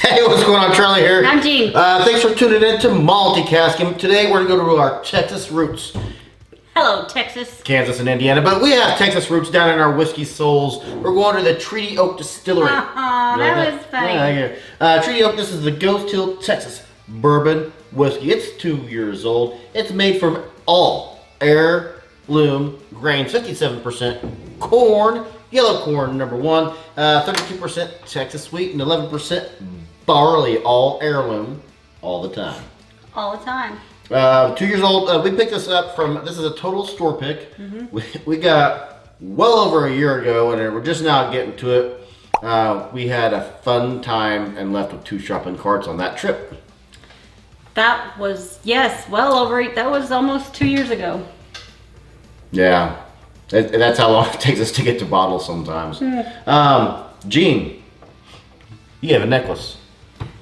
Hey, what's going on? Charlie here. I'm Jean. Thanks for tuning in to Multicasking. Today we're going to go to our Texas roots. Hello, Texas. Kansas and Indiana, but we have Texas roots down in our whiskey souls. We're going to the Treaty Oak Distillery. That was funny. Yeah. Treaty Oak, this is the Ghost Hill Texas Bourbon whiskey. It's 2 years old. It's made from all heirloom grains, 57% corn, yellow corn number one, 32% Texas sweet, and 11% barley, all heirloom, all the time. All the time. 2 years old. We picked this up from, this is a total store pick. We got well over a year ago, and we're just now getting to it. We had a fun time and left with 2 shopping carts on that trip. That was, yes, well over, that was almost 2 years ago. Yeah, that's how long it takes us to get to bottles sometimes. Jean, you have a necklace.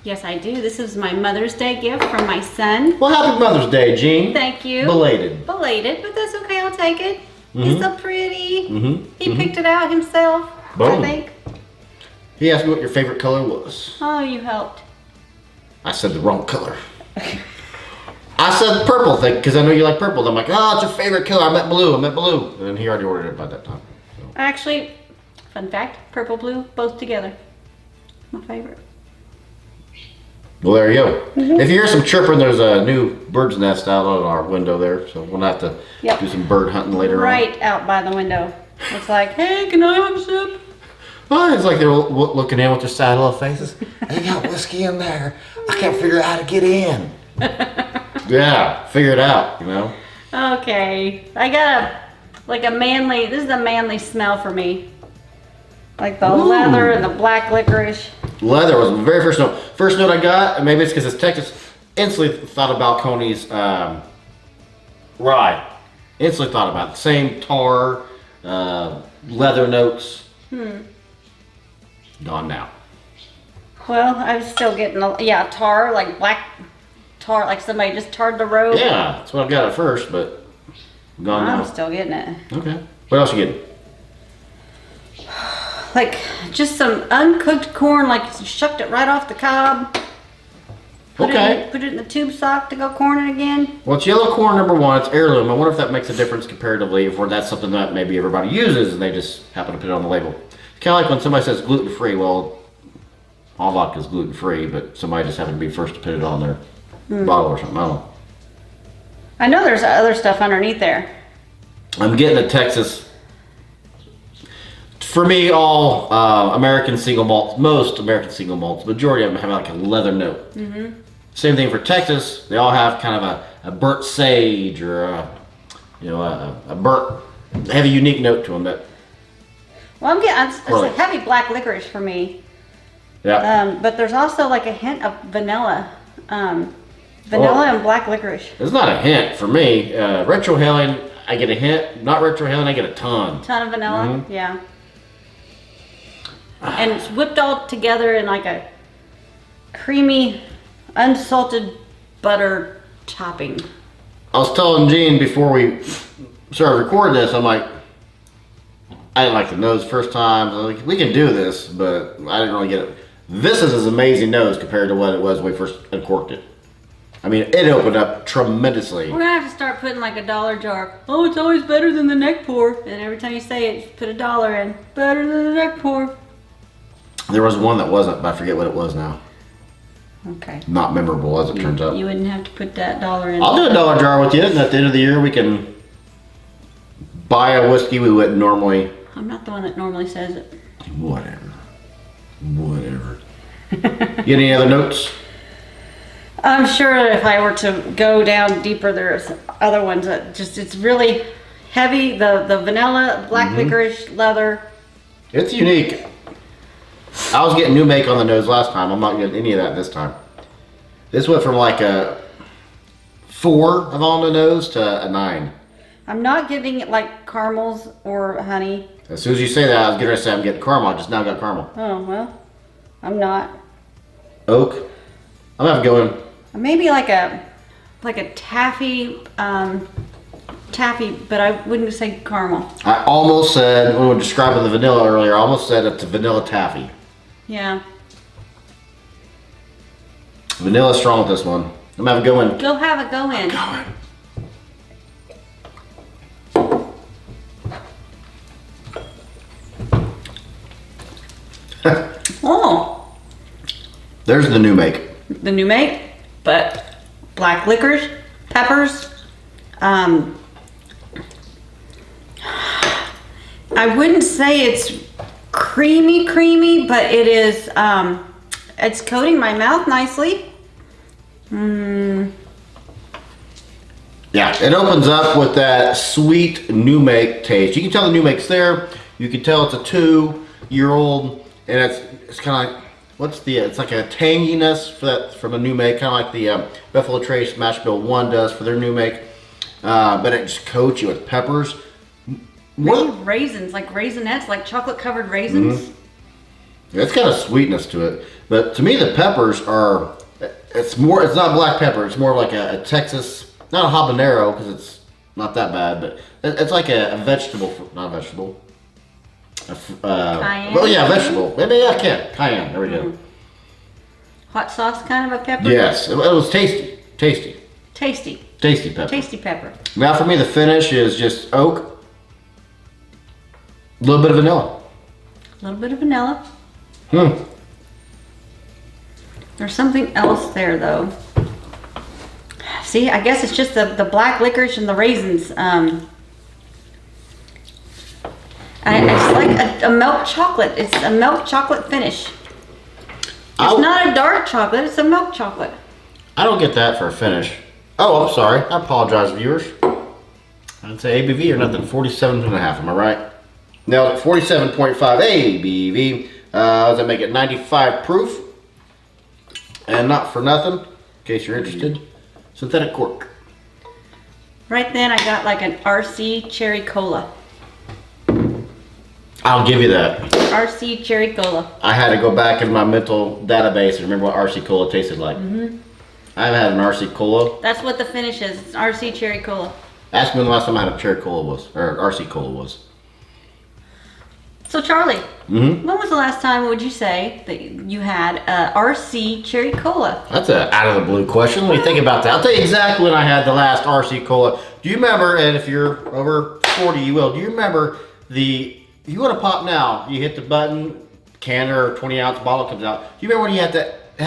Yes, I do. This is my Mother's Day gift from my son. Well, happy Mother's Day, Jean. Thank you. Belated. Belated, but that's okay. I'll take it. It's so pretty. He picked it out himself, Boom. I think. He asked me what your favorite color was. Oh, you helped. I said the wrong color. I said purple thing because I know you like purple. I'm like, oh, it's your favorite color. I meant blue. And then he already ordered it by that time. So. Actually, fun fact, purple, blue, both together. My favorite. Well, there you go. If you hear some chirping, there's a new bird's nest out on our window there, so we'll have to do some bird hunting later on. Right out by the window. It's like, hey, can I have a sip? Oh, it's like they're looking in with their sad little faces. They got whiskey in there. I can't figure out how to get in. Yeah, figure it out, you know. Okay, I got a manly, this is a manly smell for me. Like the leather and the black licorice. Leather was the very first note. First note I got, and maybe it's because it's Texas, instantly thought of Balcones rye. Instantly thought about it. Same tar, leather notes. Gone now. Well, I was still getting, tar, like black tar, like somebody just tarred the road. Yeah, that's what I got at first, but gone now. I'm still getting it. Okay. What else you getting? Like just some uncooked corn, like you shucked it right off the cob. Put it in the tube sock to go corn it again. Well, it's yellow corn number one. It's heirloom. I wonder if that makes a difference comparatively, if that's something that maybe everybody uses and they just happen to put it on the label. Kind of like when somebody says gluten-free. Well, all vodka is gluten-free, but somebody just happened to be first to put it on their bottle or something. I don't know. I know there's other stuff underneath there. I'm getting a Texas. For me, all American single malts, most American single malts, majority of them have like a leather note. Same thing for Texas. They all have kind of a burnt sage or a burnt, they have a unique note to them. That. Well, it's a heavy black licorice for me. Yeah. But there's also like a hint of vanilla. Vanilla and black licorice. It's not a hint for me. Retrohaling, I get a hint. Not retrohaling, I get a ton. Ton of vanilla, yeah. And it's whipped all together in like a creamy, unsalted butter topping. I was telling Jean before we started recording this, I'm like, I didn't like the nose first time. I was like, we can do this, but I didn't really get it. This is an amazing nose compared to what it was when we first uncorked it. I mean, it opened up tremendously. We're gonna have to start putting like a dollar jar. Oh, it's always better than the neck pour. And every time you say it, just put $1 in. Better than the neck pour. There was one that wasn't, but I forget what it was now. Okay. Not memorable as it turns out. You wouldn't have to put that $1 in. I'll do a dollar jar with you, and at the end of the year we can buy a whiskey we wouldn't normally. I'm not the one that normally says it. Whatever. Get any other notes? I'm sure if I were to go down deeper, there's other ones that it's really heavy. The vanilla, black licorice, leather. It's unique. I was getting new make on the nose last time. I'm not getting any of that this time. This went from like a 4 of on the nose to a 9. I'm not getting it like caramels or honey. As soon as you say that, I was getting ready to say I'm getting caramel. I just now got caramel. Oh, well, I'm not. Oak. I'm gonna have to go in. Maybe like a taffy, but I wouldn't say caramel. I almost said, when we were describing the vanilla earlier, I almost said it's a vanilla taffy. Yeah. Vanilla strong with this one. I'm gonna have it go in. Go have it go in. Oh. There's the new make. The new make, but black licorice, peppers. I wouldn't say it's creamy, but it is, it's coating my mouth nicely. Yeah, it opens up with that sweet new make taste. You can tell the new make's there. You can tell it's a 2-year-old, and it's kind of like, it's like a tanginess for that from a new make, kind of like the Buffalo Trace Mash Bill 1 does for their new make. But it just coats you with peppers. Maybe raisins, like raisinets, like chocolate covered raisins. It's got a sweetness to it, but to me the peppers are. It's not black pepper. It's more like a Texas, not a habanero because it's not that bad, but it's like a vegetable, not a vegetable. Cayenne. Well, yeah, vegetable. Maybe cayenne. There we go. Hot sauce kind of a pepper. Yes, it was tasty. Tasty Pepper. Tasty pepper. Now for me, the finish is just oak, a little bit of vanilla. A little bit of vanilla. There's something else there though. See, I guess it's just the black licorice and the raisins. It's like a milk chocolate. It's a milk chocolate finish. It's not a dark chocolate, it's a milk chocolate. I don't get that for a finish. Oh, I'm sorry. I apologize, viewers. I didn't say ABV or nothing. 47.5, am I right? Nailed it. 47.5 ABV. Does that make it 95 proof? And not for nothing, in case you're interested, synthetic cork. Right then, I got like an RC cherry cola. I'll give you that. RC cherry cola. I had to go back in my mental database and remember what RC cola tasted like. I haven't had an RC cola. That's what the finish is. It's RC cherry cola. Ask me when the last time I had a cherry cola was, or RC cola was. So Charlie, when was the last time, would you say, that you had a RC cherry cola? That's an out of the blue question. Let me think about that. I'll tell you exactly when I had the last RC cola. Do you remember, and if you're over 40 you will, do you remember if you want to pop now, you hit the button, can or 20-ounce bottle comes out. Do you remember when you had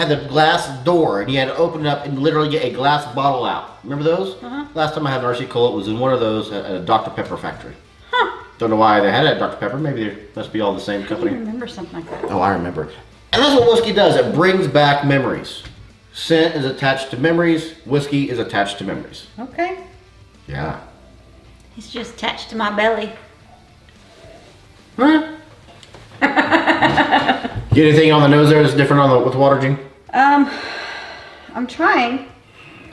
the glass door and you had to open it up and literally get a glass bottle out? Remember those? Last time I had an RC cola, it was in one of those at a Dr. Pepper factory. Don't know why they had it at Dr. Pepper. Maybe they must be all the same company. I remember something like that. Oh, I remember. And that's what whiskey does. It brings back memories. Scent is attached to memories. Whiskey is attached to memories. Okay. Yeah. It's just attached to my belly. Huh? Get anything on the nose there that's different with water, Jean? I'm trying.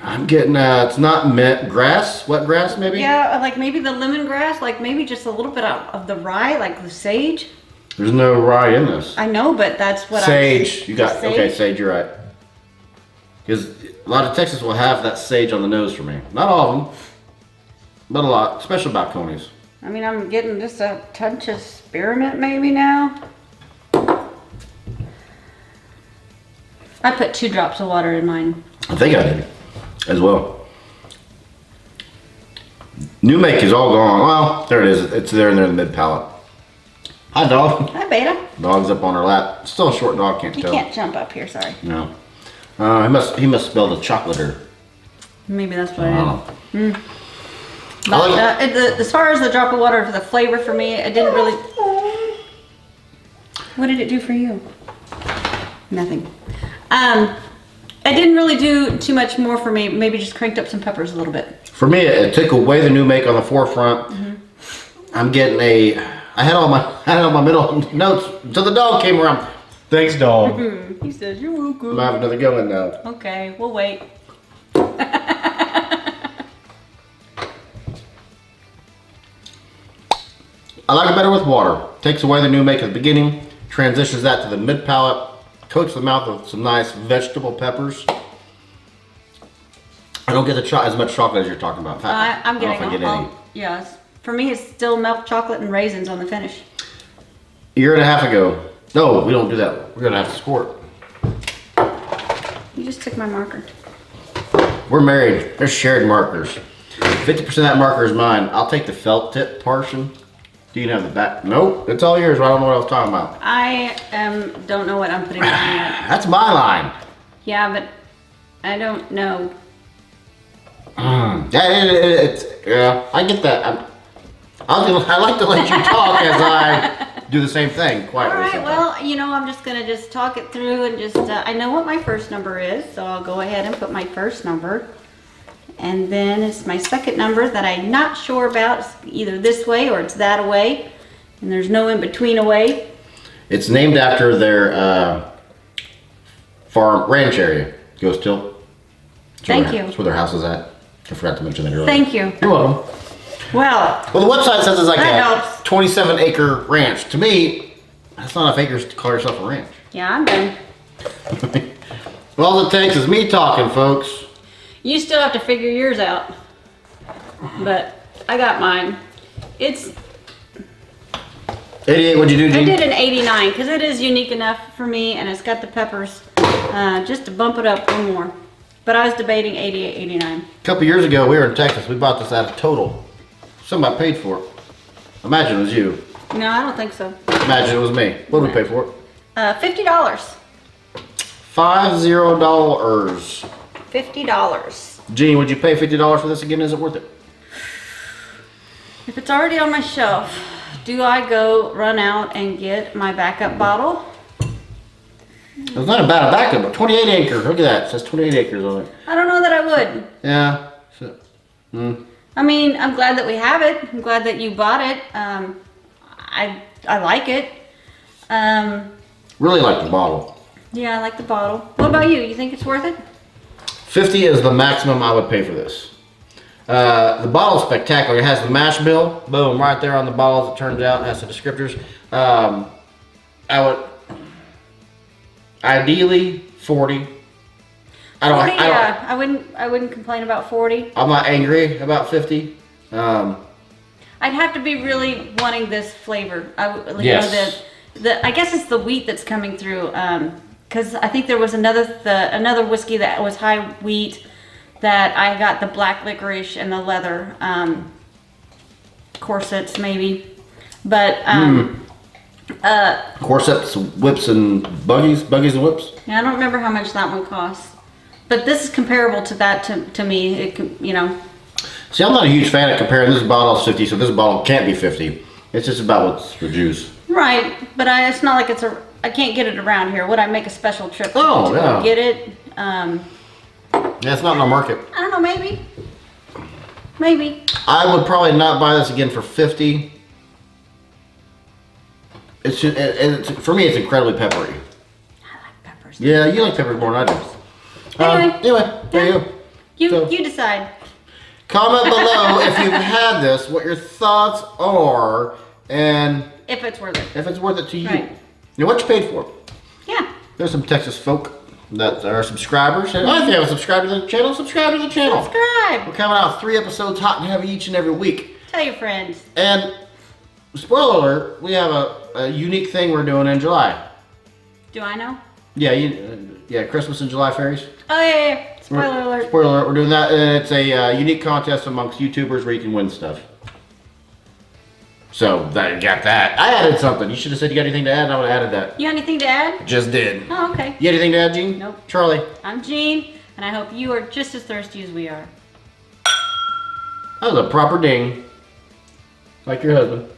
I'm getting, it's not mint grass, wet grass maybe? Yeah, like maybe the lemongrass, like maybe just a little bit of the rye, like the sage. There's no rye in this. I know, but that's what Sage, you got, okay, sage, you're right. Because a lot of Texas will have that sage on the nose for me. Not all of them, but a lot, especially balconies. I mean, I'm getting just a touch of spearmint maybe now. I put 2 drops of water in mine. I think I did as well. New make is all gone. Well, there it is. It's there in the mid palate. Hi, dog. Hi, Beta. Dog's up on her lap. Still a short dog, can't You tell. can't jump up here, sorry. No. He must smell the chocolate. Maybe that's what I it don't is. know. But, as far as the drop of water for the flavor for me, it didn't really... What did it do for you? Nothing. It didn't really do too much more for me. Maybe just cranked up some peppers a little bit. For me, it took away the new make on the forefront. I'm getting I had all my middle notes until the dog came around. Thanks, dog. He says, you're welcome. I'm gonna have another go in now. Okay, we'll wait. I like it better with water. Takes away the new make at the beginning, transitions that to the mid palate, coats the mouth with some nice vegetable peppers. I don't get as much chocolate as you're talking about. In fact, I'm I don't know if I getting get any. yes. For me, it's still milk chocolate and raisins on the finish. A year and a half ago. No, we don't do that. We're gonna have to score it. You just took my marker. We're married. There's shared markers. 50% of that marker is mine. I'll take the felt tip portion. Do you have the back? Nope, it's all yours. I don't know what I was talking about. I don't know what I'm putting on yet. That's my line. Yeah, but I don't know. Yeah, I get that. I like to let you talk as I do the same thing quietly. All right, sometimes. well, you know, I'm just going to just talk it through and just, I know what my first number is, so I'll go ahead and put my first number. And then it's my second number that I'm not sure about. It's either this way or it's that away. And there's no in between away. It's named after their farm ranch area, Ghost Hill. Thank you. That's where their house is at. I forgot to mention that earlier. Thank you. You're welcome. Well, the website says it's like that a helps. 27-acre ranch. To me, that's not enough acres to call yourself a ranch. Yeah, I'm done. Well, all it takes is me talking, folks. You still have to figure yours out. But I got mine. It's 88, what'd you do, Gene? I did an 89 because it is unique enough for me and it's got the peppers just to bump it up one more. But I was debating 88, 89. A couple years ago, we were in Texas. We bought this at a total. Somebody paid for it. Imagine it was you. No, I don't think so. Imagine it was me. What did we pay for it? $50. $50. $50. Gene, would you pay $50 for this again? Is it worth it? If it's already on my shelf, do I go run out and get my backup bottle? It's not a bad backup, but 28 acres. Look at that. It says 28 acres on it. I don't know that I would. Yeah. I mean, I'm glad that we have it. I'm glad that you bought it. I like it. Really like the bottle. Yeah, I like the bottle. What about you? You think it's worth it? 50 is the maximum I would pay for this. The bottle's spectacular. It has the mash bill, boom, right there on the bottle as it turns out. It has the descriptors. I would ideally 40. I wouldn't complain about 40. I'm not angry about 50. I'd have to be really wanting this flavor. Yes. I guess it's the wheat that's coming through. Because I think there was another whiskey that was high wheat that I got the black licorice and the leather corsets maybe, but Corsets, whips, and buggies and whips. yeah, I don't remember how much that one costs. But this is comparable to that to me. You know. See, I'm not a huge fan of comparing this bottle is 50, so this bottle can't be 50. It's just about what's the juice. Right, but it's not like I can't get it around here. Would I make a special trip to Oh, yeah. go get it? Yeah, it's not in our market. I don't know, maybe. I would probably not buy this again for 50. It's just, for me, it's incredibly peppery. I like peppers. Yeah, you like peppers more than I do. Anyway, there you go. You decide. Comment below if you've had this, what your thoughts are, and If it's worth it. if it's worth it to you. Right. You know what you paid for. Yeah. There's some Texas folk that are subscribers. And if you haven't subscribed to the channel, subscribe to the channel. Subscribe. We're coming out 3 episodes hot and heavy each and every week. Tell your friends. And spoiler alert, we have a unique thing we're doing in July. Do I know? Yeah, Christmas and July fairies. Oh yeah. Spoiler alert. Spoiler alert, we're doing that, and it's a unique contest amongst YouTubers where you can win stuff. So, you got that. I added something. You should have said you got anything to add, and I would have added that. You got anything to add? Just did. Oh, okay. You got anything to add, Gene? Nope. Charlie? I'm Jean, and I hope you are just as thirsty as we are. That was a proper ding. Like your husband.